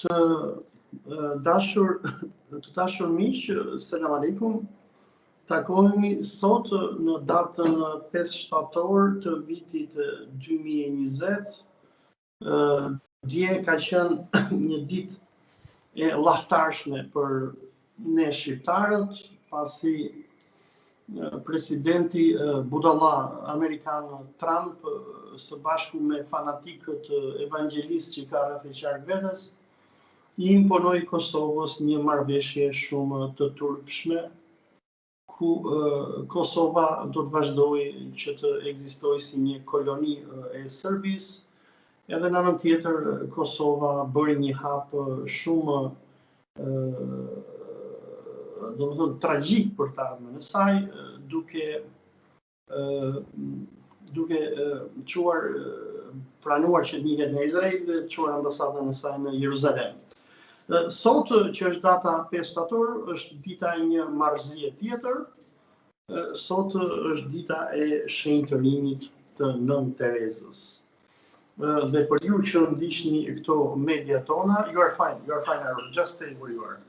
Të dashur miq, selam aleikum. Takohemi sot në datën 5 shtator të vitit 2020. Dje ka qenë një ditë e llaftarshme për ne shqiptarët, pasi presidenti budalla amerikan Trump së bashku me fanatikët evangelistë që ka rreth e qark vetes, I imponoi Kosovës një marrëveshje shumë të turpshme, ku Kosova do të vazhdojë që të ekzistojë si një koloni e Serbisë, edhe në anën tjetër Kosova bëri një hap shumë domethënë tragjik për të ardhmen e saj, duke pranuar që të njihet nga Izraeli dhe çuar ambasadën e saj në Jeruzalem. Sot, që është data 5 shtator, është dita e një marrëzie tjetër. Sot është dita e shenjtërimit të Nën Terezës. Dhe për ju që ndiqni këto media tona, you are fine, Aroup, just stay where you are.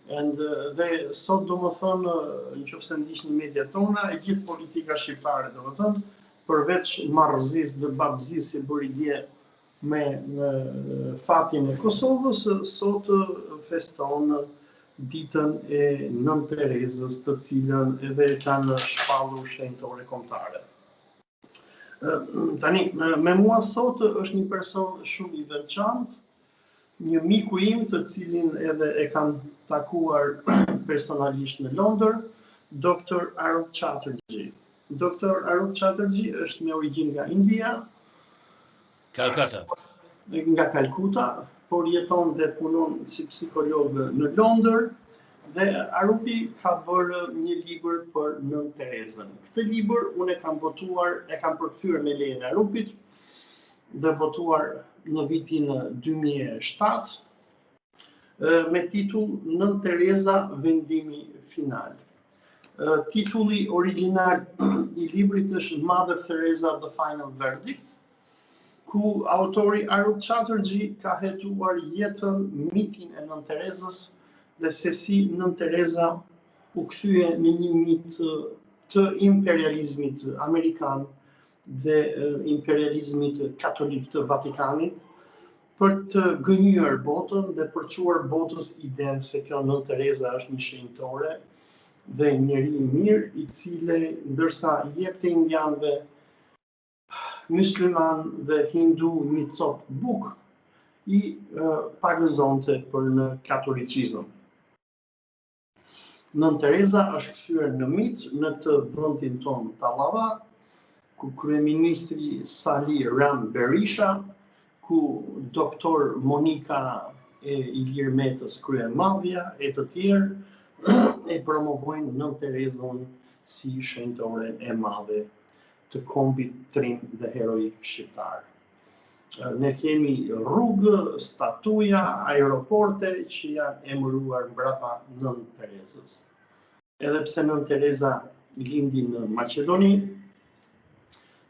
And dhe sot domethënë, nëse ndiqni media tona, e gjithë politika shqiptare domethënë, përveç marrëzisë dhe babëzisë që bëri dje me fatin e Kosovës, sot feston ditën e Nën Terezës, të cilën edhe kanë shpallur shenjtore kombëtare. Tani, me mua sot është një person shumë I veçantë, një miku im të cilin edhe e kam takuar personalisht në Londër, Dr. Aroup Chatterjee. Dr. Aroup Chatterjee është me origjinë nga India, nga Kalkuta, por jeton dhe punon si psikolog në Londër, dhe Aroupi ka bërë një libër për Nën Terezën. Këtë libër unë e kam përkthyer me lejen e Aroupit, dhe botuar në vitin 2007, me titull Nën Tereza, vendimi final. Titulli original I librit është Mother Teresa, The Final Verdict, ku autori Aroup Chatterjee ka hetuar jetën, mitin e Nën Terezës dhe se si Nën Tereza u kthye në një mit të imperializmit amerikan dhe imperializmit katolik të Vatikanit, për të gënjur botën dhe për çuar botës idenë se kjo Nën Tereza është një shenjtore dhe njeri I mirë, I cili ndërsa I jepte indianëve, musliman dhe hindu një cop buk, I pagëzonte për në katolicizëm. Nën Tereza është kthyer në mit në të vendin ton Tallava, ku kryeministri Sali Ram Berisha, ku doktor Monika e Ilir Metës kryemadhja e të tjerë e promovojnë Nën Terezën si shenjtore e madhe të kombit trim dhe heroik shqiptar. Ne kemi rrugë, statuja, aeroporte që janë emëruar mbrapa Nën Terezës. Edhe pse Nën Tereza lindi në Maqedoni,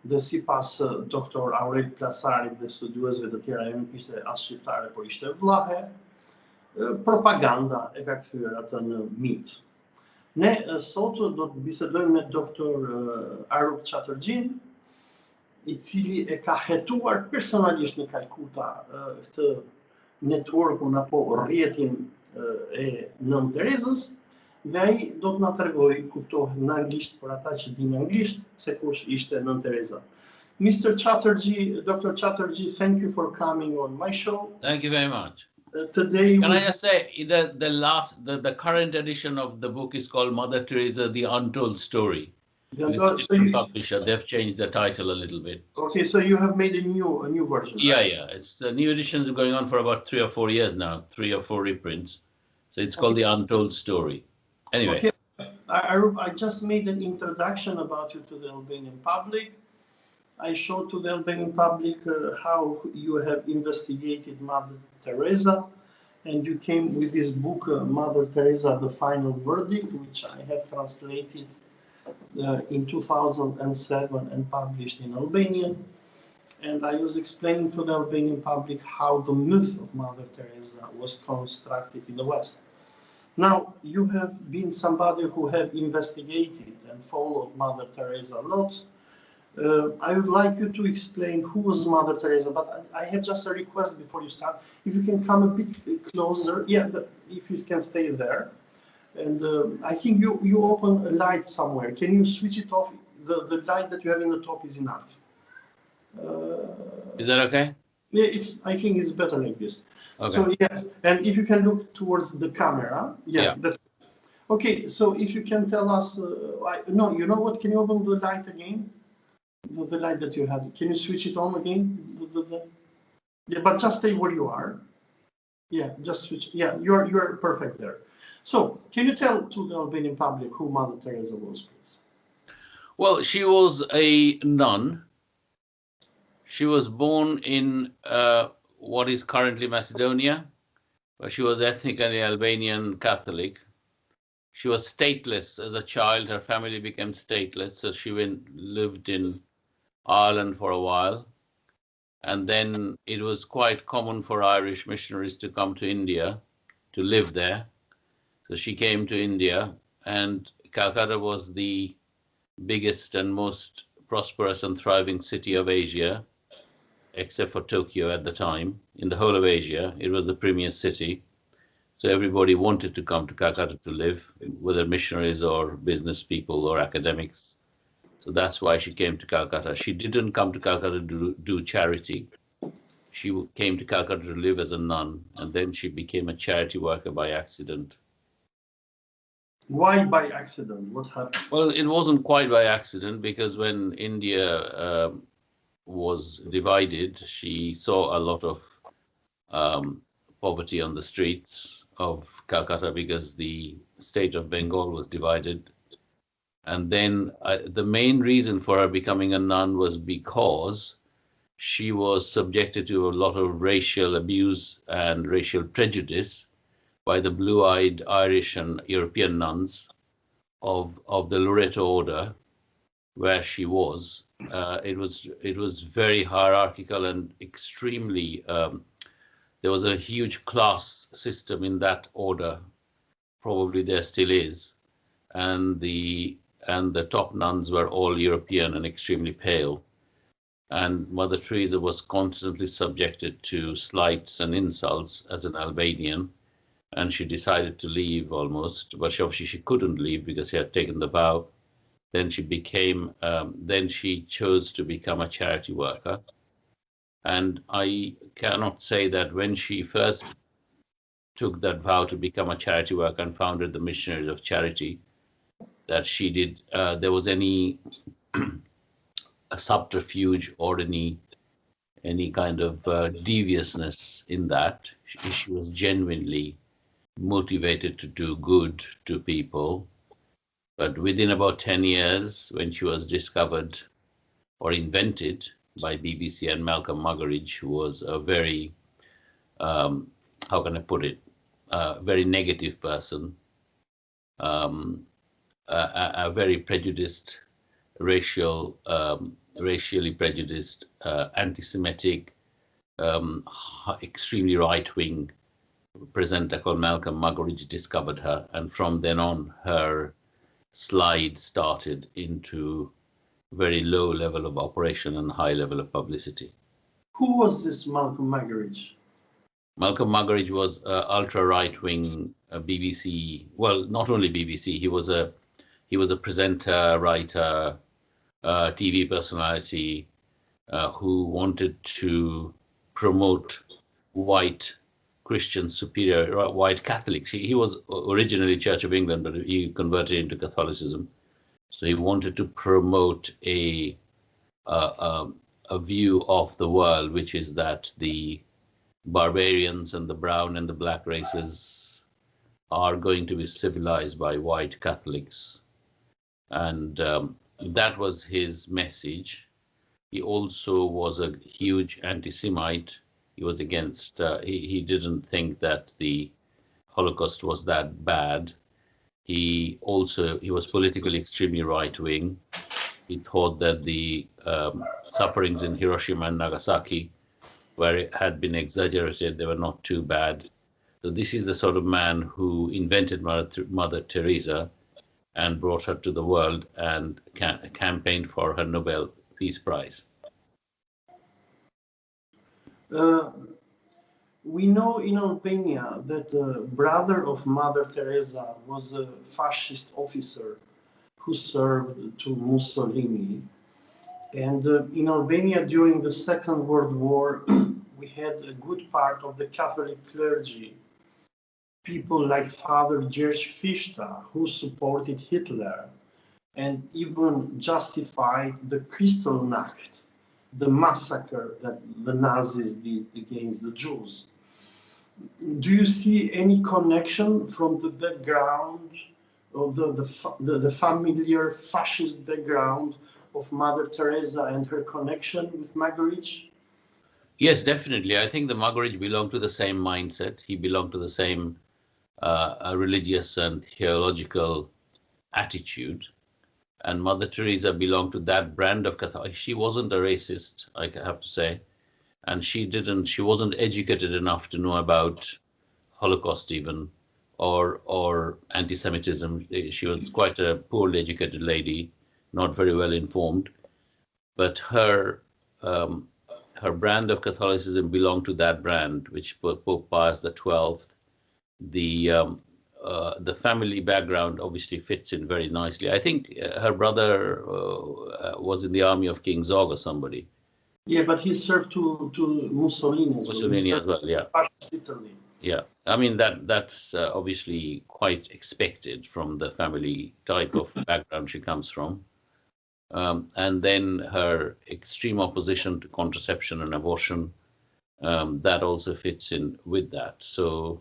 dhe sipas doktor Aurel Plasarit dhe studiuesve të tjerë, ajo nuk ishte as shqiptare, por ishte vllahe, propaganda e ka kthyer atë në mit. Ne sot do të bisedojmë me Dr. Aroup Chatterjee, I cili e ka hetuar personalisht në Kalkuta këtë networkun apo rrjetin e Nën Terezës, dhe ai do të na tregojë, kuptohet në anglisht për ata që dinë anglisht, se kush ishte Nën Tereza. Mr. Chatterjee, Dr. Chatterjee, thank you for coming on my show. Thank you very much. Today, Can I just say the current edition of the book is called Mother Teresa, The Untold Story. It's a different publisher. They've changed the title a little bit. Okay, so you have made a new version. Yeah, right? yeah. It's the new editions are going on for about 3 or 4 years now, 3 or 4 reprints. So it's called The Untold Story. Anyway. Okay. I just made an introduction about you to the Albanian public. I showed to the Albanian public how you have investigated Mother Teresa, and you came with this book, Mother Teresa, The Final Verdict, which I have translated in 2007 and published in Albanian. and I was explaining to the Albanian public how the myth of Mother Teresa was constructed in the West. Now, you have been somebody who have investigated and followed Mother Teresa a lot. I would like you to explain who was Mother Teresa, but I have just a request before you start. If you can come a bit closer, yeah, if you can stay there. And I think you open a light somewhere. Can you switch it off? The light that you have in the top is enough. Is that okay? Yeah, I think it's better like this. Okay. So yeah, and if you can look towards the camera, yeah. Okay, so if you can tell us, no, you know what? Can you open the light again? The light that you had. Can you switch it on again? Yeah, but just stay where you are. Yeah, just switch. Yeah, you're perfect there. So, can you tell to the Albanian public who Mother Teresa was, please? Well, she was a nun. She was born in what is currently Macedonia, but she was ethnically Albanian Catholic. She was stateless as a child. Her family became stateless, so she lived in Ireland for a while. And then it was quite common for Irish missionaries to come to India to live there. So she came to India, and Calcutta was the biggest and most prosperous and thriving city of Asia, except for Tokyo at the time. In the whole of Asia, it was the premier city. So everybody wanted to come to Calcutta to live, whether missionaries or business people or academics. So that's why she came to Calcutta. She didn't come to Calcutta to do charity. She came to Calcutta to live as a nun, and then she became a charity worker by accident. Why by accident? What happened? Well, it wasn't quite by accident, because when India was divided, she saw a lot of poverty on the streets of Calcutta because the state of Bengal was divided. And then the main reason for her becoming a nun was because she was subjected to a lot of racial abuse and racial prejudice by the blue-eyed Irish and European nuns of the Loreto order, where she was. It was very hierarchical and extremely. There was a huge class system in that order. Probably there still is, and the top nuns were all European and extremely pale. And Mother Teresa was constantly subjected to slights and insults as an Albanian, and she decided to leave almost, but obviously she couldn't leave because she had taken the vow. Then she chose to become a charity worker. And I cannot say that when she first took that vow to become a charity worker and founded the Missionaries of Charity, that she did, there was any a subterfuge or any kind of deviousness in that. She was genuinely motivated to do good to people. But within about 10 years, when she was discovered or invented by BBC and Malcolm Muggeridge, who was a very, how can I put it, very negative person, a very prejudiced, racially prejudiced, anti-Semitic, extremely right-wing presenter called Malcolm Muggeridge discovered her, and from then on, her slide started into very low level of operation and high level of publicity. Who was this Malcolm Muggeridge? Malcolm Muggeridge was ultra right-wing BBC. Well, not only BBC. He was a presenter, writer, TV personality who wanted to promote white Christian superior, white Catholics. He was originally Church of England, but he converted into Catholicism. So he wanted to promote a view of the world, which is that the barbarians and the brown and the black races are going to be civilized by white Catholics. And that was his message. He also was a huge anti-Semite. He was against, he didn't think that the Holocaust was that bad. He was politically extremely right-wing. He thought that the sufferings in Hiroshima and Nagasaki had been exaggerated. They were not too bad. So this is the sort of man who invented Mother Teresa and brought her to the world and campaigned for her Nobel Peace Prize. We know in Albania that the brother of Mother Teresa was a fascist officer who served to Mussolini. And in Albania during the Second World War, we had a good part of the Catholic clergy, people like Father George Fischta, who supported Hitler and even justified the Kristallnacht, the massacre that the Nazis did against the Jews. Do you see any connection from the background of the familiar fascist background of Mother Teresa and her connection with Magarić? Yes, definitely. I think the Magarić belonged to the same mindset. He belonged to the same religious and theological attitude. And Mother Teresa belonged to that brand of Catholic. She wasn't a racist, I have to say. And she wasn't educated enough to know about Holocaust even, or anti-Semitism. She was quite a poorly educated lady, not very well informed. But her brand of Catholicism belonged to that brand, which Pope Pius XII. The family background obviously fits in very nicely. I think her brother was in the army of King Zog or somebody. Yeah, but he served to Mussolini as well. Mussolini as well, yeah. Italy. Yeah, I mean that's obviously quite expected from the family type of background she comes from. And then her extreme opposition to contraception and abortion, that also fits in with that. So,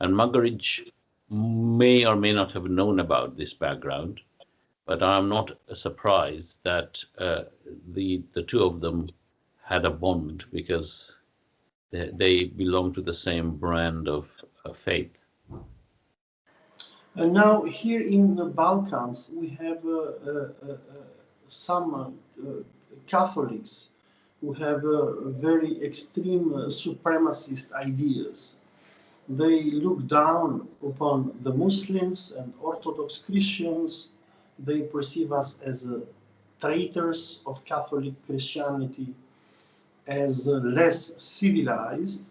and Magarić may or may not have known about this background, but I'm not surprised that the two of them had a bond, because they belong to the same brand of faith. And now here in the Balkans, we have some Catholics who have very extreme supremacist ideas. They look down upon the Muslims and Orthodox Christians. They perceive us as traitors of Catholic Christianity, as less civilized,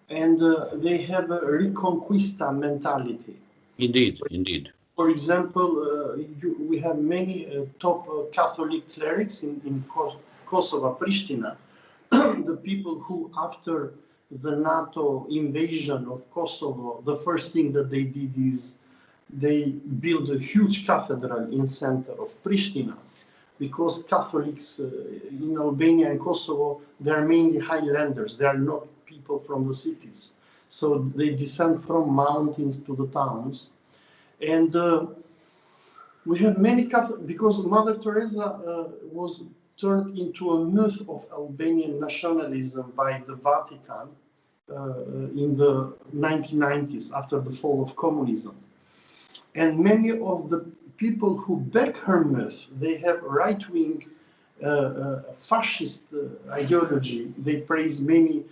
and they have a reconquista mentality. Indeed, indeed. For example, we have many top Catholic clerics in Kosovo, Pristina, the people who, after the NATO invasion of Kosovo, the first thing that they did is they built a huge cathedral in center of Pristina, because Catholics in Albania and Kosovo, they are mainly highlanders. They are not people from the cities. So they descend from mountains to the towns. And we have many Catholics, because Mother Teresa was turned into a myth of Albanian nationalism by the Vatican in the 1990s, after the fall of communism. And many of the people who back her myth, they have right-wing fascist ideology. They praise many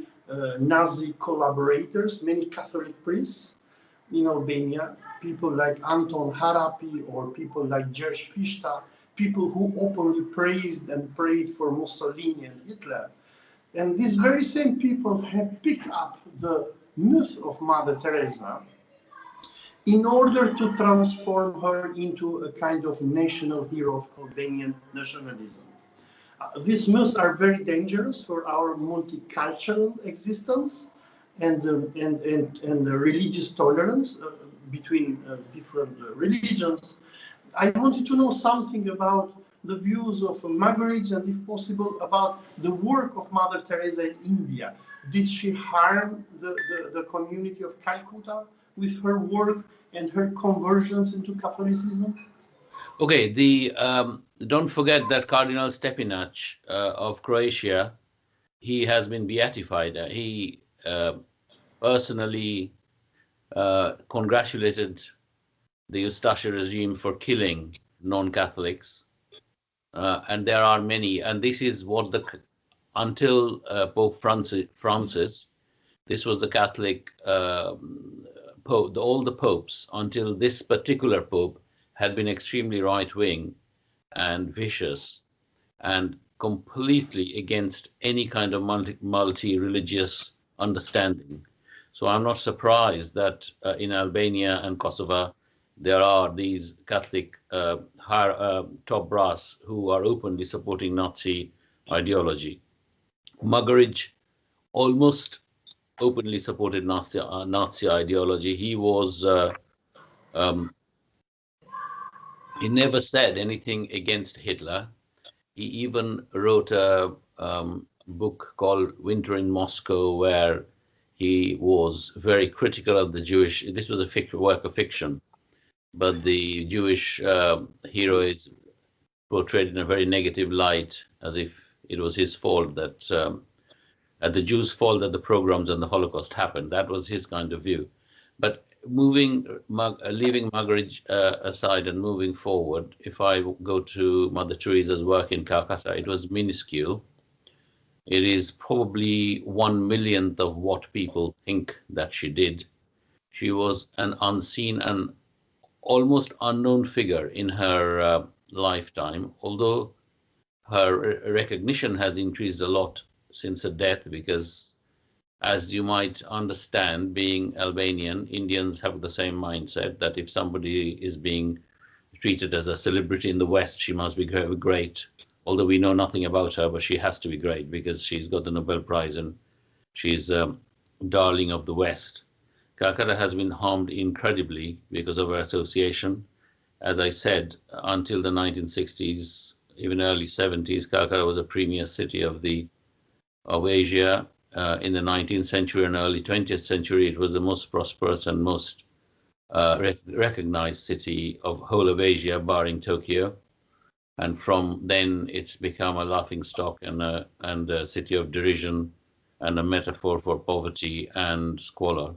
Nazi collaborators, many Catholic priests in Albania, people like Anton Harapi or people like George Fischta, people who openly praised and prayed for Mussolini and Hitler. And these very same people have picked up the myth of Mother Teresa in order to transform her into a kind of national hero of Albanian nationalism. These myths are very dangerous for our multicultural existence and religious tolerance between different religions. I wanted to know something about the views of Magarić and, if possible, about the work of Mother Teresa in India. Did she harm the community of Calcutta with her work and her conversions into Catholicism? Okay, don't forget that Cardinal Stepinac of Croatia, he has been beatified. He personally congratulated the Ustasha regime for killing non-Catholics, and there are many. And this is what until Pope Francis, this was the Catholic Pope. All the popes until this particular Pope had been extremely right-wing and vicious and completely against any kind of multi-religious understanding. So I'm not surprised that in Albania and Kosovo, there are these Catholic top brass who are openly supporting Nazi ideology. Muggeridge almost openly supported Nazi ideology. He was he never said anything against Hitler. He even wrote a book called Winter in Moscow, where he was very critical of the Jewish. This was a work of fiction, but the Jewish hero is portrayed in a very negative light, as if it was his fault that the Jews' fault that the pogroms and the Holocaust happened. That was his kind of view. But leaving Muggeridge aside and moving forward, if I go to Mother Teresa's work in Calcutta, it was minuscule. It is probably 1/1,000,000th of what people think that she did. She was an unseen and almost unknown figure in her lifetime, although her recognition has increased a lot since her death, because as you might understand, being Albanian, Indians have the same mindset that if somebody is being treated as a celebrity in the West, she must be great. Although we know nothing about her, but she has to be great because she's got the Nobel Prize and she's a darling of the West. Calcutta has been harmed incredibly because of her association. As I said, until the 1960s, even early 70s, Calcutta was a premier city of Asia. In the 19th century and early 20th century, it was the most prosperous and most recognized city of whole of Asia, barring Tokyo. And from then, it's become a laughingstock and a city of derision and a metaphor for poverty and squalor.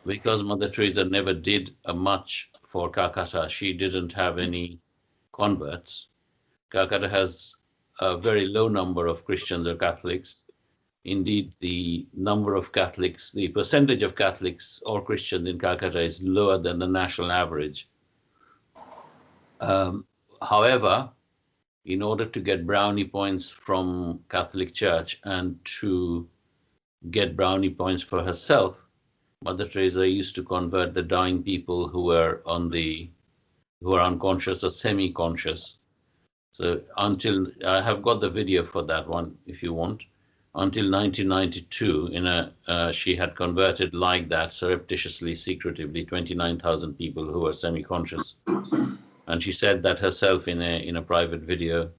Because Mother Teresa never did much for Calcutta, she didn't have any converts. Calcutta has a very low number of Christians or Catholics. Indeed, the number of Catholics, the percentage of Catholics or Christians in Calcutta is lower than the national average. However, in order to get brownie points from Catholic Church and to get brownie points for herself, Mother Teresa used to convert the dying people who were unconscious or semi-conscious. So until I have got the video for that one, if you want. Until 1992, she had converted like that surreptitiously, secretively, 29,000 people who were semi-conscious, and she said that herself in a private video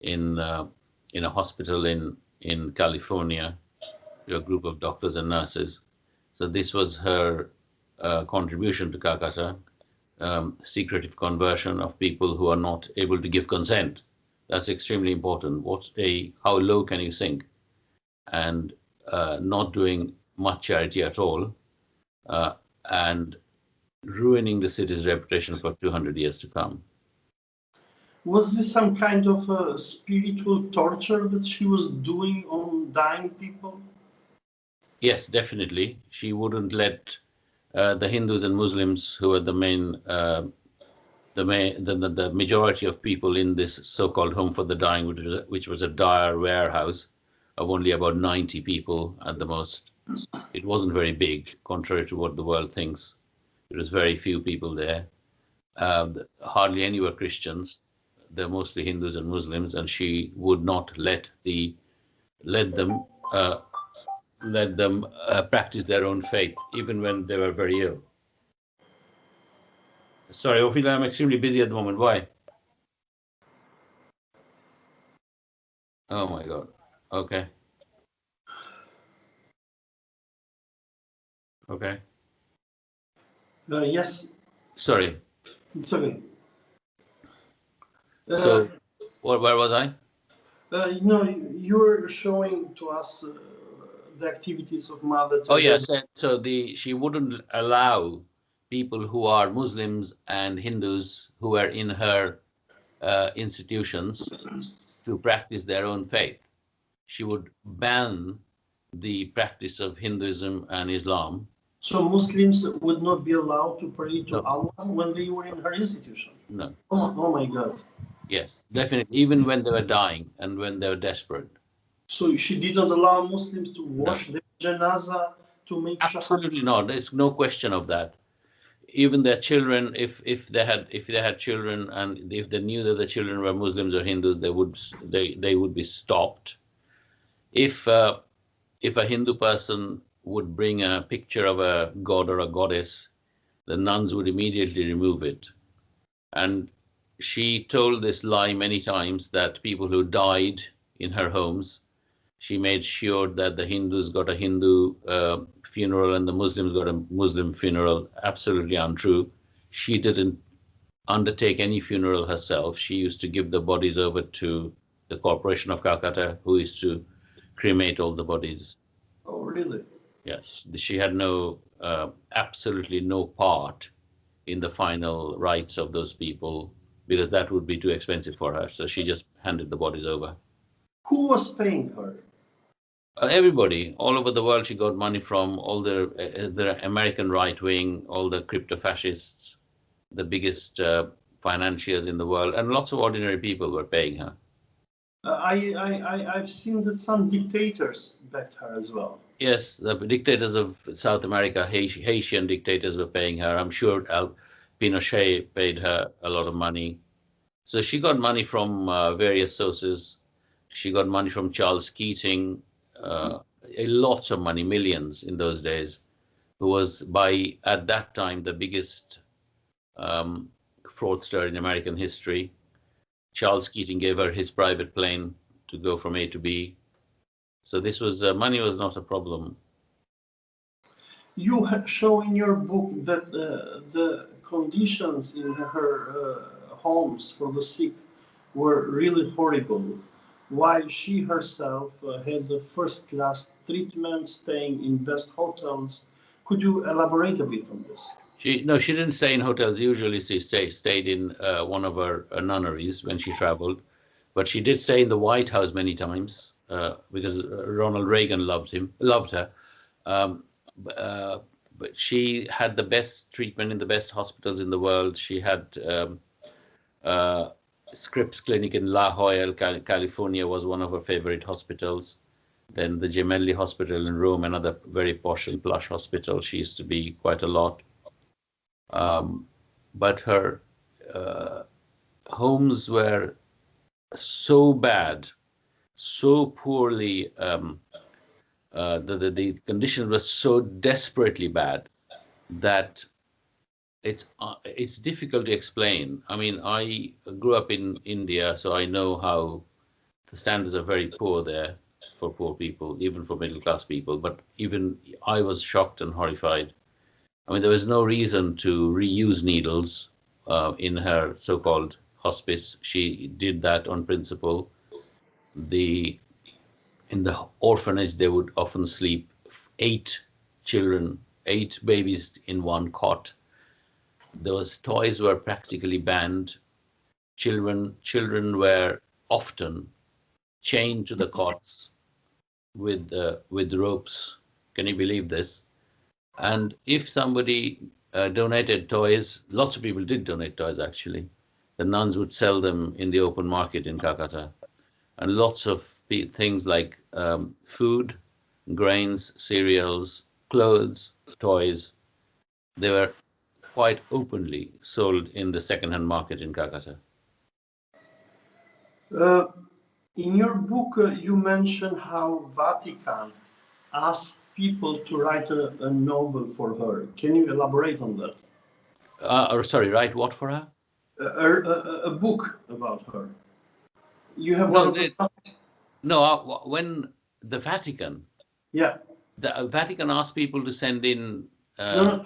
in a hospital in California to a group of doctors and nurses. So this was her contribution to Calcutta. Secretive conversion of people who are not able to give consent. That's extremely important. How low can you sink? And not doing much charity at all, and ruining the city's reputation for 200 years to come. Was this some kind of spiritual torture that she was doing on dying people? Yes, definitely. She wouldn't let the Hindus and Muslims, who are the majority of people in this so-called home for the dying, which was a dire warehouse of only about 90 people at the most. It wasn't very big, contrary to what the world thinks. There was very few people there. Hardly any were Christians. They're mostly Hindus and Muslims, and she would not let them practice their own faith, even when they were very ill. Sorry, Ophelia, I'm extremely busy at the moment. Why? Oh my God. Okay. Okay. Yes. Sorry. It's okay. So, where was I? You were showing to us the activities of Mother Teresa. Oh yes. So she wouldn't allow people who are Muslims and Hindus who are in her institutions to practice their own faith. She would ban the practice of Hinduism and Islam. So Muslims would not be allowed to pray to No. Allah when they were in her institution? No. Oh my God. Yes, definitely. Even when they were dying and when they were desperate. So she didn't allow Muslims to No. wash their janazah, to make Absolutely not. There's no question of that. Even their children, if they had children and if they knew that the children were Muslims or Hindus, they would be stopped. If a Hindu person would bring a picture of a god or a goddess, the nuns would immediately remove it. And she told this lie many times that people who died in her homes, she made sure that the Hindus got a Hindu funeral and the Muslims got a Muslim funeral. Absolutely untrue. She didn't undertake any funeral herself. She used to give the bodies over to the Corporation of Calcutta, who used to cremate all the bodies. Oh, really? Yes, she had absolutely no part in the final rites of those people because that would be too expensive for her. So she just handed the bodies over. Who was paying her? Everybody, all over the world. She got money from all the American right wing, all the crypto fascists, the biggest financiers in the world, and lots of ordinary people were paying her. I've seen that some dictators backed her as well. Yes, the dictators of South America, Haitian dictators were paying her. I'm sure Pinochet paid her a lot of money. So she got money from various sources. She got money from Charles Keating, a lot of money, millions in those days, who was at that time the biggest fraudster in American history. Charles Keating gave her his private plane to go from A to B. So this was money was not a problem. You show in your book that the conditions in her homes for the sick were really horrible, while she herself had the first-class treatment, staying in best hotels. Could you elaborate a bit on this? She didn't stay in hotels. Usually she stayed in one of her nunneries when she traveled. But she did stay in the White House many times because Ronald Reagan loved her. But she had the best treatment in the best hospitals in the world. She had Scripps Clinic in La Jolla, California, was one of her favorite hospitals. Then the Gemelli Hospital in Rome, another very posh and plush hospital. She used to be quite a lot. But her homes were so bad, so poorly, the conditions were so desperately bad that it's difficult to explain. I mean, I grew up in India, so I know how the standards are very poor there for poor people, even for middle class people. But even I was shocked and horrified. I mean, there was no reason to reuse needles in her so-called hospice. She did that on principle. In the orphanage, they would often sleep 8 babies in one cot. Those toys were practically banned. Children were often chained to the cots with ropes. Can you believe this? And if somebody donated toys, lots of people did donate toys actually. The nuns would sell them in the open market in Calcutta. And lots of things like food, grains, cereals, clothes, toys, they were quite openly sold in the second-hand market in Calcutta. In your book, you mention how Vatican asked people to write a novel for her. Can you elaborate on that? Sorry, write what for her? A book about her. You have one of the... No, when the Vatican. Yeah. The Vatican asked people to send in... to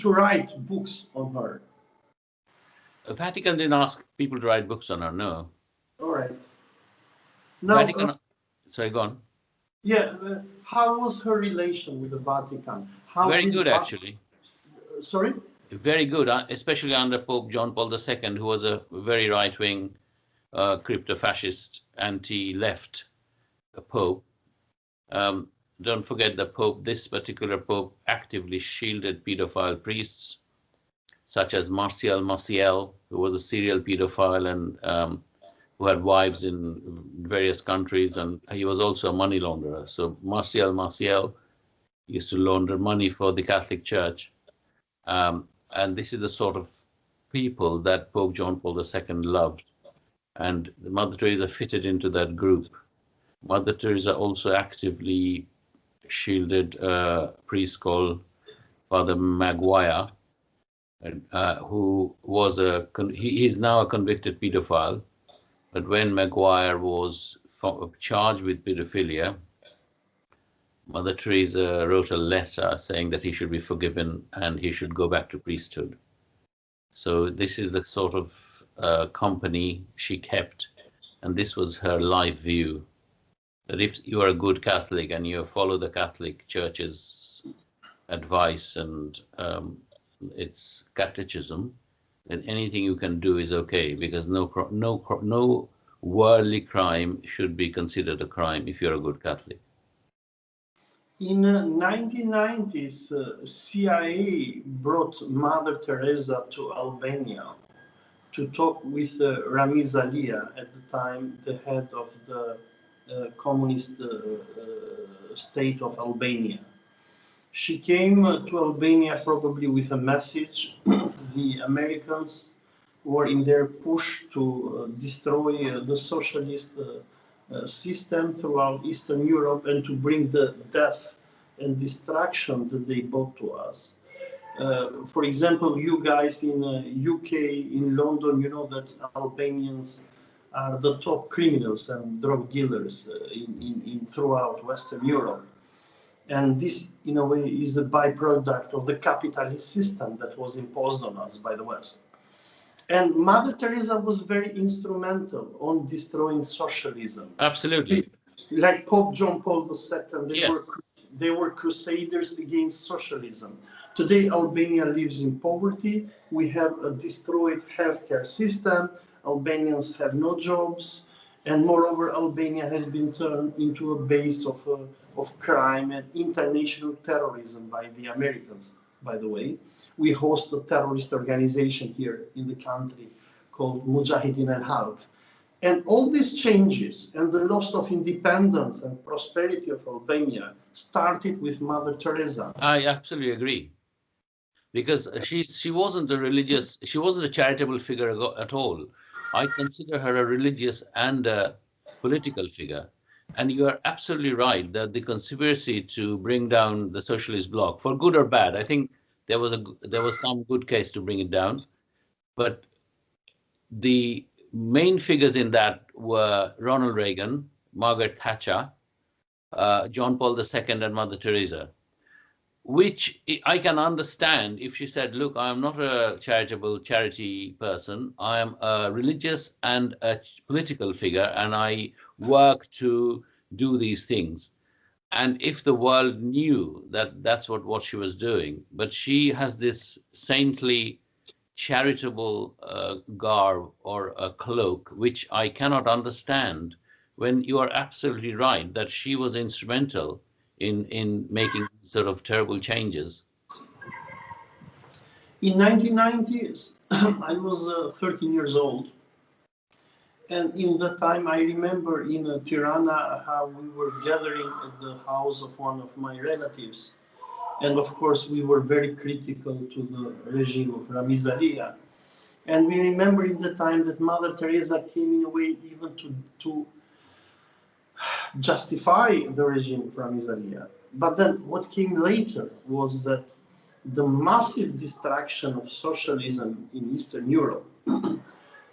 write books on her. The Vatican didn't ask people to write books on her, no. All right. Now, Vatican... Sorry, go on. Yeah, how was her relation with the Vatican? Very good, actually. Sorry? Very good, especially under Pope John Paul II, who was a very right-wing crypto-fascist, anti-left pope. Don't forget the pope, this particular pope actively shielded pedophile priests, such as Martial Maciel, who was a serial pedophile and who had wives in various countries, and he was also a money launderer. So Martial Maciel used to launder money for the Catholic Church. And this is the sort of people that Pope John Paul II loved. And Mother Teresa fitted into that group. Mother Teresa also actively shielded a priest called Father Maguire, who was he is now a convicted pedophile. But when Maguire was charged with pedophilia, Mother Teresa wrote a letter saying that he should be forgiven and he should go back to priesthood. So this is the sort of company she kept, and this was her life view, that if you are a good Catholic and you follow the Catholic Church's advice and its catechism, then anything you can do is okay, because no worldly crime should be considered a crime if you're a good Catholic. In 1990s, CIA brought Mother Teresa to Albania to talk with Ramiz Alia, at the time the head of the communist state of Albania. She came to Albania probably with a message. The Americans were in their push to destroy the socialist system throughout Eastern Europe and to bring the death and destruction that they brought to us. For example, you guys in UK, in London, you know that Albanians are the top criminals and drug dealers throughout Western Europe. And this, in a way, is a byproduct of the capitalist system that was imposed on us by the West. And Mother Teresa was very instrumental on destroying socialism. Absolutely. Like Pope John Paul II, Yes. They were crusaders against socialism. Today, Albania lives in poverty. We have a destroyed healthcare system. Albanians have no jobs. And moreover, Albania has been turned into a base of crime and international terrorism by the Americans, by the way. We host a terrorist organization here in the country called Mujahideen al-Halq. And all these changes and the loss of independence and prosperity of Albania started with Mother Teresa. I absolutely agree. Because she wasn't a charitable figure at all. I consider her a religious and a political figure. And you are absolutely right that the conspiracy to bring down the socialist bloc, for good or bad, I think there was some good case to bring it down. But the main figures in that were Ronald Reagan, Margaret Thatcher, John Paul II, and Mother Teresa, which I can understand if she said, look, I am not a charity person. I am a religious and a political figure, and I work to do these things. And if the world knew that that's what she was doing, but she has this saintly, charitable garb or a cloak, which I cannot understand, when you are absolutely right that she was instrumental in making sort of terrible changes. In 1990s, I was 13 years old. And in that time, I remember in Tirana how we were gathering at the house of one of my relatives. And of course, we were very critical to the regime of Ramiz Alia. And we remember in the time that Mother Teresa came in a way even to justify the regime of Ramiz Alia. But then what came later was that the massive destruction of socialism in Eastern Europe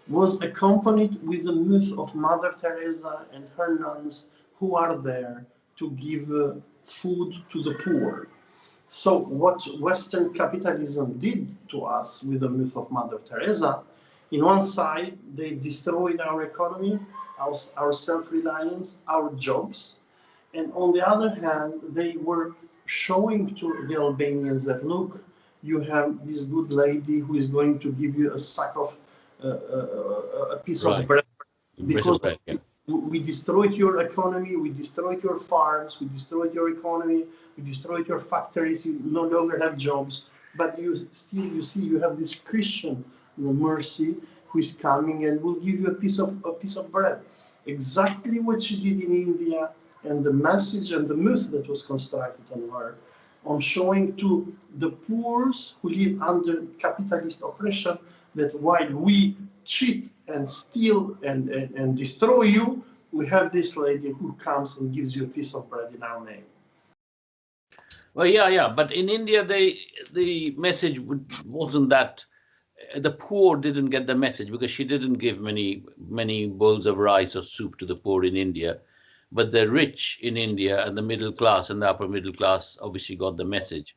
was accompanied with the myth of Mother Teresa and her nuns who are there to give food to the poor. So what Western capitalism did to us with the myth of Mother Teresa, in one side, they destroyed our economy, our self-reliance, our jobs. And on the other hand, they were showing to the Albanians that, look, you have this good lady who is going to give you a sack of a piece of bread because Bread, yeah. we destroyed your economy, we destroyed your farms, we destroyed your economy, we destroyed your factories, you no longer have jobs, but you still, you see, you have this Christian mercy who is coming and will give you a piece of bread. Exactly what she did in India, and the message and the myth that was constructed on her, on showing to the poor who live under capitalist oppression that while we cheat and steal and destroy you, we have this lady who comes and gives you a piece of bread in our name. Well, yeah, but in India, the message wasn't that. The poor didn't get the message because she didn't give many bowls of rice or soup to the poor in India, but the rich in India and the middle class and the upper middle class obviously got the message.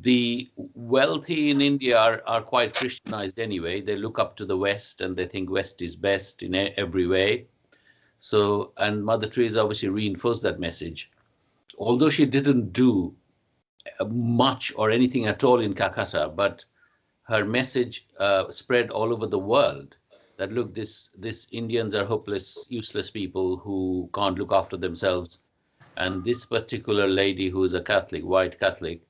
The wealthy in India are quite Christianized anyway. They look up to the West and they think West is best in every way. So, and Mother Teresa obviously reinforced that message. Although she didn't do much or anything at all in Calcutta, but her message spread all over the world that, look, this Indians are hopeless, useless people who can't look after themselves. And this particular lady who is a Catholic, white Catholic,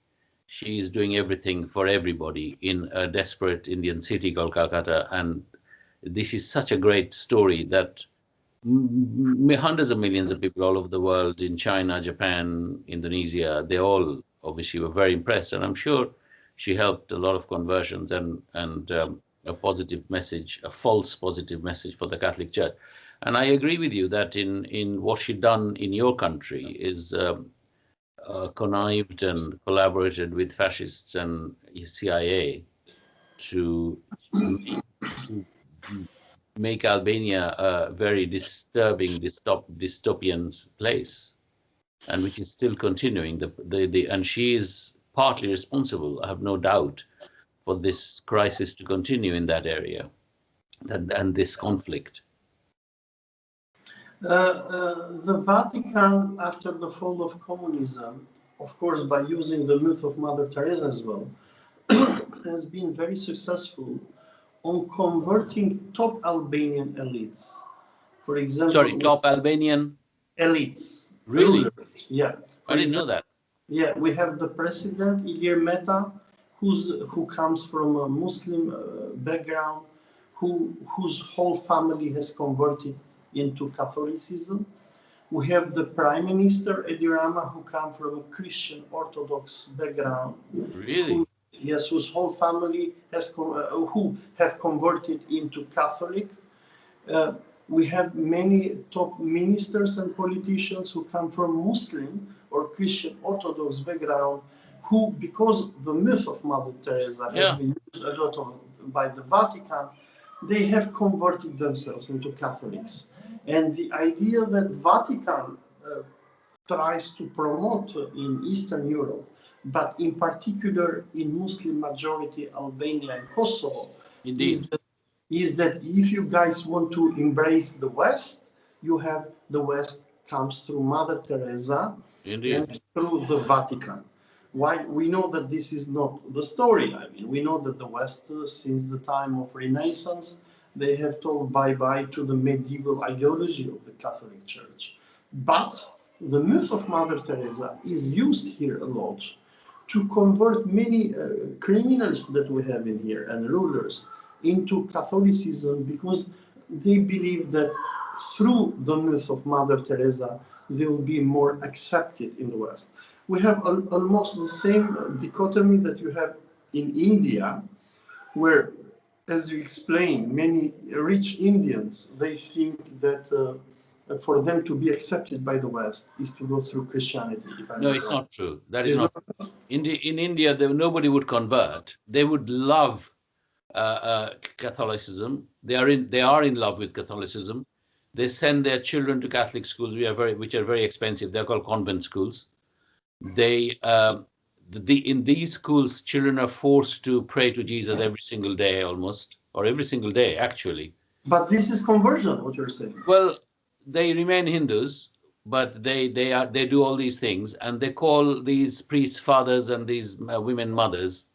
she is doing everything for everybody in a desperate Indian city called Calcutta. And this is such a great story that hundreds of millions of people all over the world, in China, Japan, Indonesia, they all obviously were very impressed. And I'm sure she helped a lot of conversions and a positive message, a false positive message for the Catholic Church. And I agree with you that in what she done in your country is connived and collaborated with fascists and CIA to make Albania a very disturbing, dystopian place, and which is still continuing. And she is partly responsible, I have no doubt, for this crisis to continue in that area and this conflict. The Vatican, after the fall of communism, of course, by using the myth of Mother Teresa as well, has been very successful on converting top Albanian elites. For example, sorry, top Albanian elites. Really? Rulers. Yeah. I didn't know that. Yeah, we have the president Ilir Meta, who comes from a Muslim background, whose whole family has converted into Catholicism. We have the Prime Minister Edi Rama, who comes from a Christian Orthodox background. Really? Whose whole family has who have converted into Catholic. We have many top ministers and politicians who come from Muslim or Christian Orthodox background, who, because the myth of Mother Teresa has been used a lot by the Vatican, they have converted themselves into Catholics. And the idea that Vatican tries to promote in Eastern Europe, but in particular in Muslim majority Albania and Kosovo, is that if you guys want to embrace the West, you have the West comes through Mother Teresa and through the Vatican. Why? We know that this is not the story. I mean, we know that the West, since the time of Renaissance, they have told bye-bye to the medieval ideology of the Catholic Church. But the myth of Mother Teresa is used here a lot to convert many criminals that we have in here and rulers into Catholicism, because they believe that through the myth of Mother Teresa, they will be more accepted in the West. We have almost the same dichotomy that you have in India, where, as you explained, many rich Indians, they think that for them to be accepted by the West is to go through Christianity. No, it's not true. That is not true. In India, nobody would convert. They would love Catholicism. They are in love with Catholicism. They send their children to Catholic schools, which are very expensive. They're called convent schools. In these schools, children are forced to pray to Jesus every single day, almost, or every single day, actually. But this is conversion, what you're saying. Well, they remain Hindus, but they do all these things, and they call these priests fathers and these women mothers,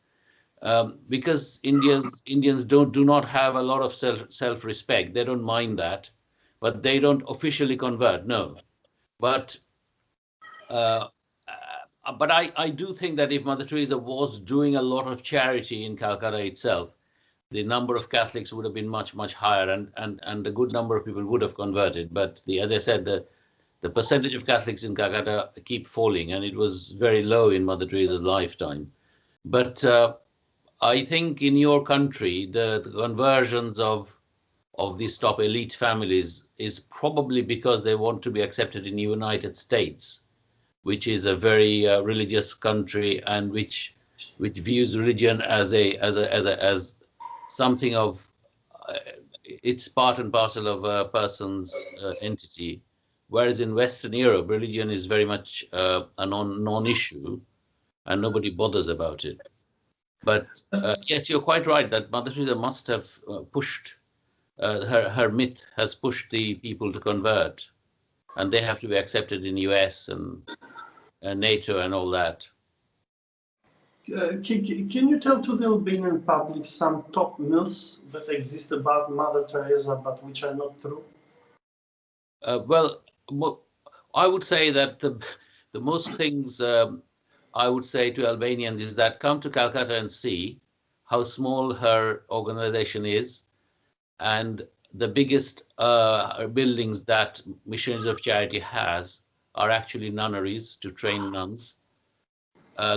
because Indians do not have a lot of self-respect. They don't mind that. but they don't officially convert, no. But I do think that if Mother Teresa was doing a lot of charity in Calcutta itself, the number of Catholics would have been much, much higher, and a good number of people would have converted. But as I said, the percentage of Catholics in Calcutta keep falling, and it was very low in Mother Teresa's lifetime. But I think in your country, the conversions of these top elite families is probably because they want to be accepted in the United States, which is a very religious country, and which views religion as something of it's part and parcel of a person's entity, whereas in Western Europe, religion is very much a non-issue, and nobody bothers about it. But yes, you're quite right that Mother Teresa must have pushed her myth has pushed the people to convert, and they have to be accepted in US and NATO and all that. Can you tell to the Albanian public some top myths that exist about Mother Teresa but which are not true? Well, I would say that the most things I would say to Albanians is that come to Calcutta and see how small her organization is, and the biggest buildings that Missionaries of Charity has are actually nunneries to train nuns.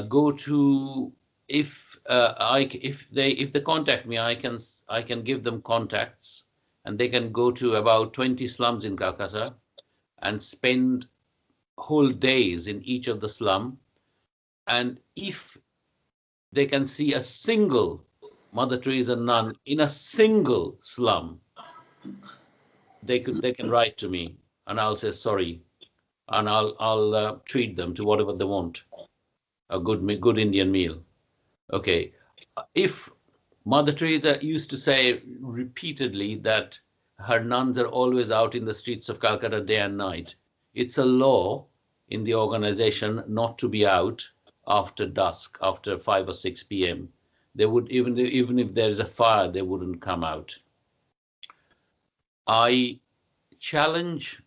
Go to if they contact me, I can give them contacts, and they can go to about 20 slums in Calcutta and spend whole days in each of the slum. And if they can see a single Mother Teresa nun in a single slum, they can write to me, and I'll say sorry, and I'll treat them to whatever they want. A good Indian meal. Okay. If Mother Teresa used to say repeatedly that her nuns are always out in the streets of Calcutta day and night, it's a law in the organization not to be out after dusk, after 5 or 6 p.m. They would, even if there's a fire, they wouldn't come out. I challenge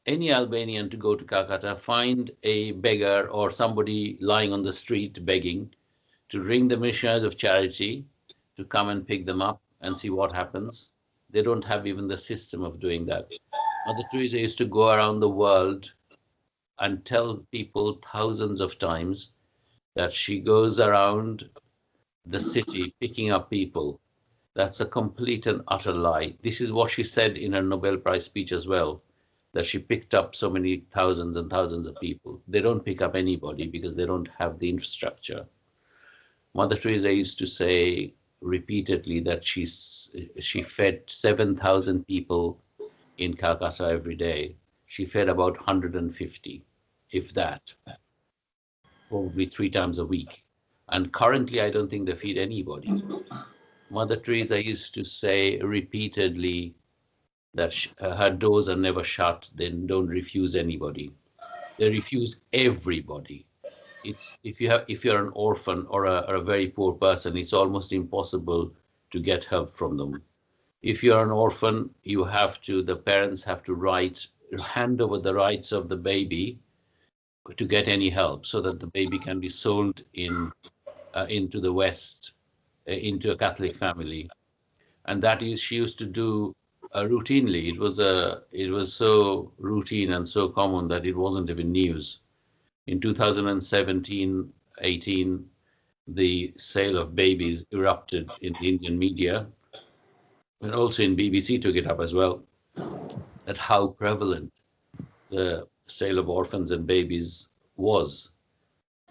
any Albanian to go to Calcutta, find a beggar or somebody lying on the street begging, to ring the Missionaries of Charity to come and pick them up and see what happens. They don't have even the system of doing that. Mother Teresa used to go around the world and tell people thousands of times that she goes around the city picking up people. That's a complete and utter lie. This is what she said in her Nobel Prize speech as well, that she picked up so many thousands and thousands of people. They don't pick up anybody because they don't have the infrastructure. Mother Teresa used to say repeatedly that she fed 7,000 people in Calcutta every day. She fed about 150, if that, probably 3 times a week. And currently, I don't think they feed anybody. Mother Teresa used to say repeatedly that her doors are never shut. They don't refuse anybody. They refuse everybody. It's if you're an orphan or a very poor person, it's almost impossible to get help from them. If you're an orphan, the parents have to hand over the rights of the baby to get any help, so that the baby can be sold into the West, into a Catholic family. And she used to do routinely. It was so routine and so common that it wasn't even news. In 2017-18, the sale of babies erupted in the Indian media, and also in BBC took it up as well, at how prevalent the sale of orphans and babies was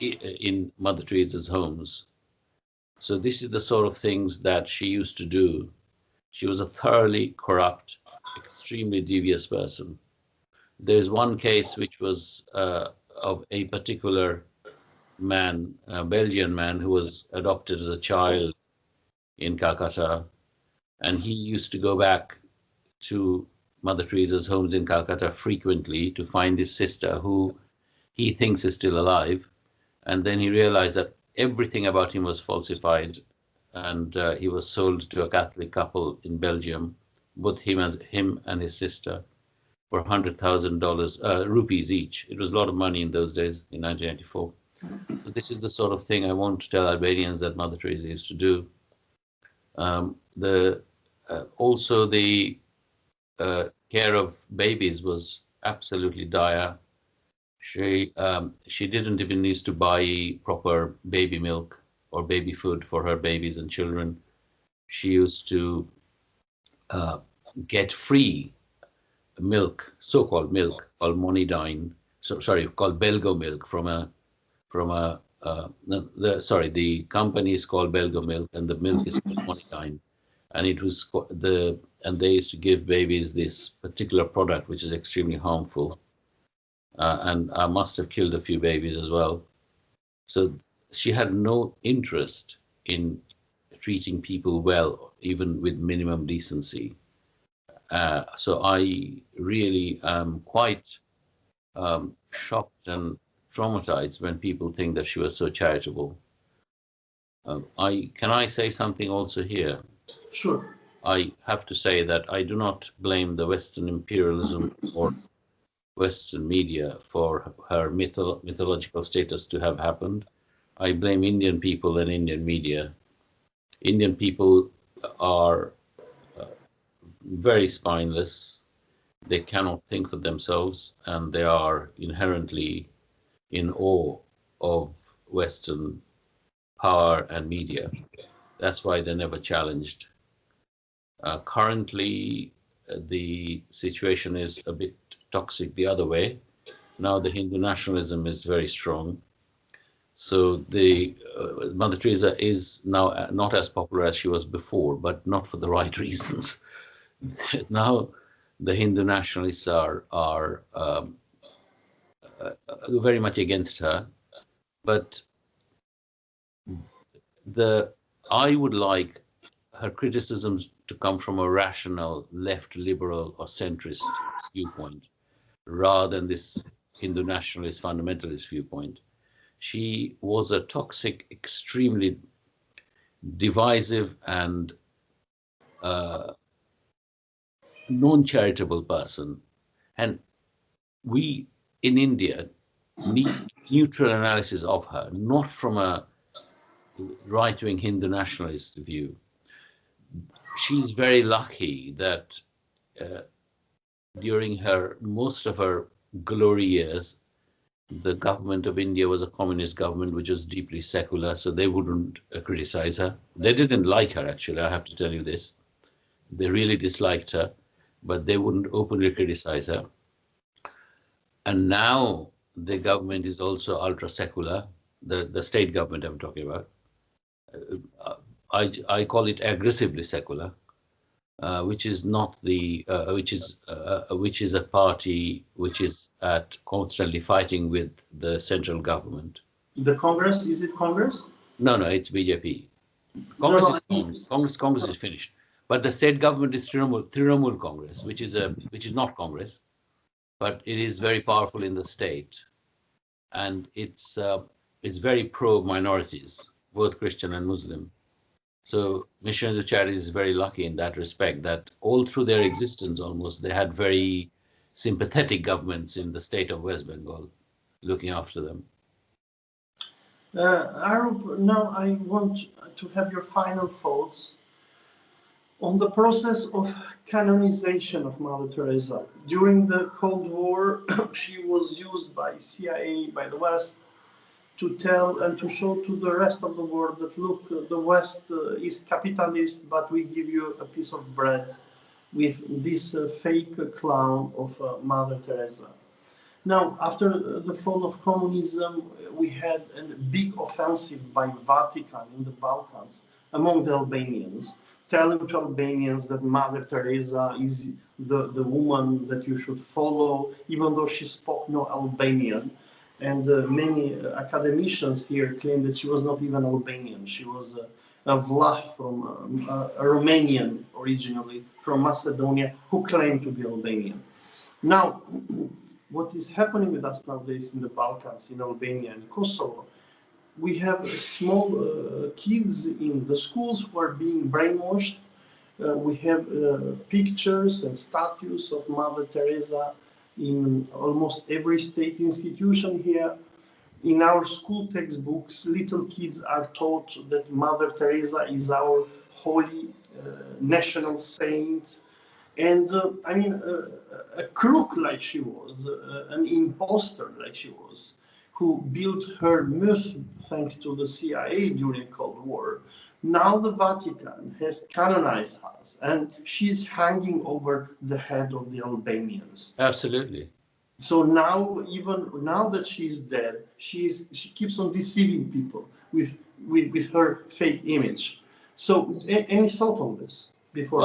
in Mother Teresa's homes. So this is the sort of things that she used to do. She was a thoroughly corrupt, extremely devious person. There's one case which was of a particular man, a Belgian man, who was adopted as a child in Calcutta, and he used to go back to Mother Teresa's homes in Calcutta frequently to find his sister, who he thinks is still alive. And then he realized that everything about him was falsified, and he was sold to a Catholic couple in Belgium, both him and his sister. for $100,000 rupees each. It was a lot of money in those days, in 1994. So this is the sort of thing I want to tell Albanians that Mother Teresa used to do. Also, the care of babies was absolutely dire. She didn't even need to buy proper baby milk or baby food for her babies and children. She used to get free milk, so-called milk, called monidine. Called Belgo milk the company is called Belgo milk and the milk is called monidine. And they used to give babies this particular product, which is extremely harmful. And I must have killed a few babies as well. So she had no interest in treating people well, even with minimum decency. So I really am quite shocked and traumatized when people think that she was so charitable. Can I say something also here? Sure. I have to say that I do not blame the Western imperialism or Western media for her mythological status to have happened. I blame Indian people and Indian media. Indian people are very spineless. They cannot think for themselves, and they are inherently in awe of Western power and media. That's why they're never challenged. Currently, the situation is a bit toxic the other way. Now the Hindu nationalism is very strong. So the Mother Teresa is now not as popular as she was before, but not for the right reasons. Now the Hindu nationalists are very much against her. But I would like her criticisms to come from a rational left liberal or centrist viewpoint rather than this Hindu nationalist fundamentalist viewpoint. She was a toxic, extremely divisive and non-charitable person. And we in India need neutral analysis of her, not from a right-wing Hindu nationalist view. She's very lucky that during most of her glory years, the government of India was a communist government which was deeply secular, so they wouldn't criticize her. They didn't like her, actually, I have to tell you this. They really disliked her, but they wouldn't openly criticize her. And now the government is also ultra-secular, the state government I'm talking about. I call it aggressively secular, which is not which is a party which is constantly fighting with the central government. The Congress, is it Congress? No, it's BJP. Congress is finished, but the state government is Trinamool Congress, which is not Congress, but it is very powerful in the state, and it's very pro minorities, both Christian and Muslim. So Missionaries of Charity is very lucky in that respect, that all through their existence almost, they had very sympathetic governments in the state of West Bengal looking after them. Aroup, now I want to have your final thoughts on the process of canonization of Mother Teresa. During the Cold War, she was used by CIA, by the West, to tell and to show to the rest of the world that, look, the West is capitalist, but we give you a piece of bread with this fake clown of Mother Teresa. Now, after the fall of communism, we had a big offensive by Vatican in the Balkans among the Albanians, telling to Albanians that Mother Teresa is the woman that you should follow, even though she spoke no Albanian. And many academicians here claim that she was not even Albanian. She was a Vlah from a Romanian originally, from Macedonia, who claimed to be Albanian. Now, what is happening with us nowadays in the Balkans, in Albania and Kosovo, we have small kids in the schools who are being brainwashed We have pictures and statues of Mother Teresa in almost every state institution here. In our school textbooks, little kids are taught that Mother Teresa is our holy national saint. And I mean, a crook like she was, an imposter like she was, who built her myth thanks to the CIA during Cold War. Now the Vatican has canonized her, and she's hanging over the head of the Albanians. Absolutely. So now, even now that she's dead, she keeps on deceiving people with her fake image. So, any thought on this before?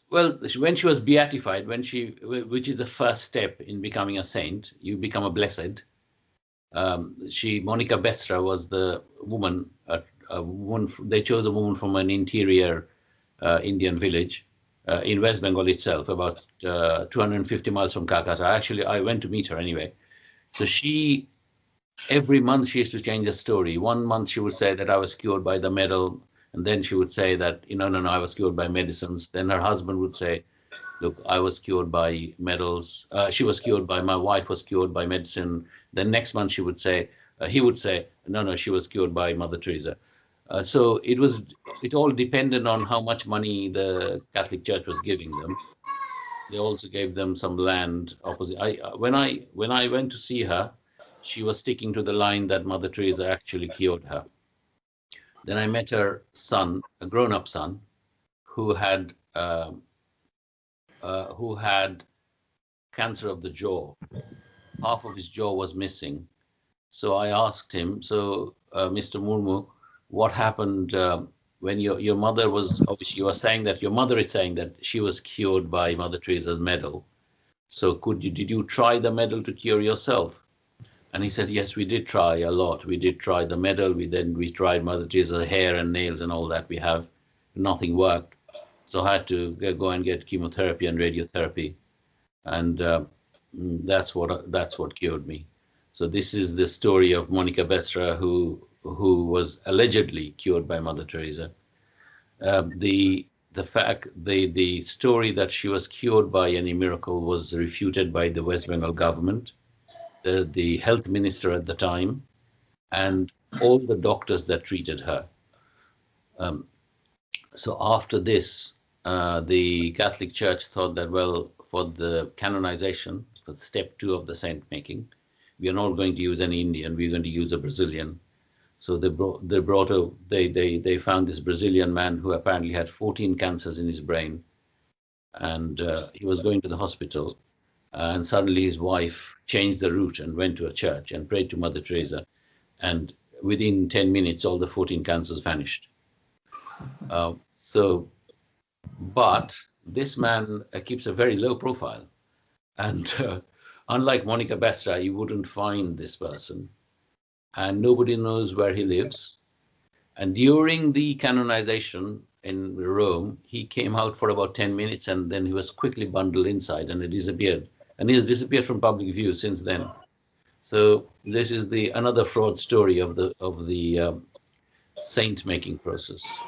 Well, when she was beatified, which is the first step in becoming a saint, you become a blessed. Monica Bestra was the woman. They chose a woman from an interior Indian village in West Bengal itself, about 250 miles from Calcutta. Actually, I went to meet her anyway. So every month she used to change the story. 1 month she would say that I was cured by the medal, and then she would say that, no, I was cured by medicines. Then her husband would say, look, I was cured by medals. My wife was cured by medicine. Then next month he would say, no, she was cured by Mother Teresa. So it all depended on how much money the Catholic Church was giving them. They also gave them some land opposite. When I went to see her, she was sticking to the line that Mother Teresa actually cured her. Then I met her son, a grown-up son, who had cancer of the jaw. Half of his jaw was missing. So I asked him, Mr. Murmu, what happened when your mother was, obviously you are saying that your mother is saying that she was cured by Mother Teresa's medal. So did you try the medal to cure yourself? And he said, yes, we did try a lot. We did try the medal. We tried Mother Teresa's hair and nails and all that we have. Nothing worked. So I had to go and get chemotherapy and radiotherapy. And that's what cured me. So this is the story of Monica Bestra, who was allegedly cured by Mother Teresa. The story that she was cured by any miracle was refuted by the West Bengal government, the health minister at the time, and all the doctors that treated her. So after this, the Catholic Church thought that, well, for the canonization, for step 2 of the saint making, we are not going to use any Indian, we're going to use a Brazilian. So they found this Brazilian man who apparently had 14 cancers in his brain, and he was going to the hospital, and suddenly his wife changed the route and went to a church and prayed to Mother Teresa, and within 10 minutes all the 14 cancers vanished. But this man keeps a very low profile, and unlike Monica Bestra, you wouldn't find this person, and nobody knows where he lives. And during the canonization in Rome, he came out for about 10 minutes, and then he was quickly bundled inside, and he disappeared. And he has disappeared from public view since then. So this is another fraud story of the saint-making process.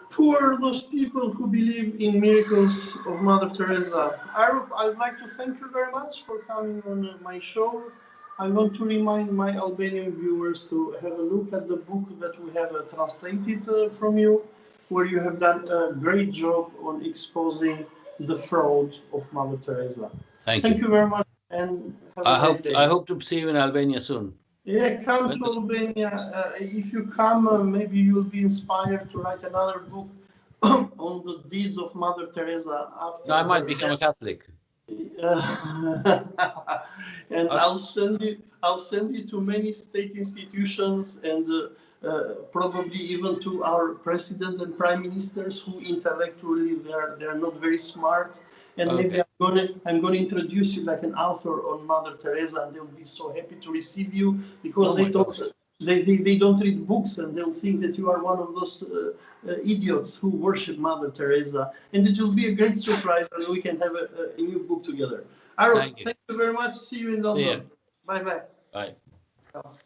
For those people who believe in miracles of Mother Teresa, Aroup, I would like to thank you very much for coming on my show. I want to remind my Albanian viewers to have a look at the book that we have translated from you, where you have done a great job on exposing the fraud of Mother Teresa. Thank you very much, and have a nice day. I hope to see you in Albania soon. Yeah, come to Albania. If you come, maybe you'll be inspired to write another book on the deeds of Mother Teresa. After I might become a Catholic. And I'll send you to many state institutions, and probably even to our president and prime ministers who intellectually they're not very smart. And maybe I'm gonna introduce you like an author on Mother Teresa, and they'll be so happy to receive you, because they don't read books, and they'll think that you are one of those idiots who worship Mother Teresa, and it will be a great surprise, and we can have a new book together. Aroup, thank you very much. See you in London. Yeah. Bye bye. Bye. Ciao.